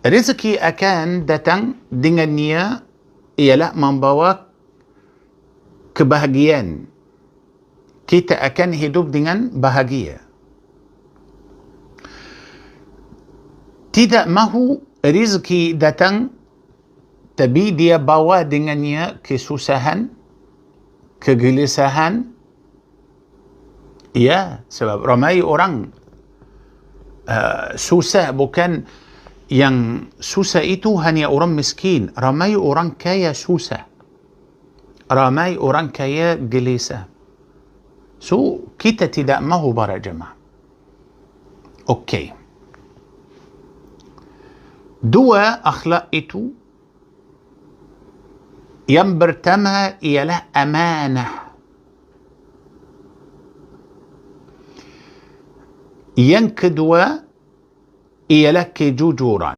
rezeki akan datang dengannya ialah membawa kebahagiaan. Kita akan hidup dengan bahagia. Tidak mahu rezeki datang tapi dia bawa dengannya kesusahan, kegelisahan. Ya, sebab ramai orang susah, bukan yang susah itu hanya orang miskin. Ramai orang kaya susah. Ramai orang kaya gelisah. So, kita tidak mahu para jemaah. Okey. Dua akhlak itu, yang pertama ialah amanah. Yang kedua ialah kejujuran.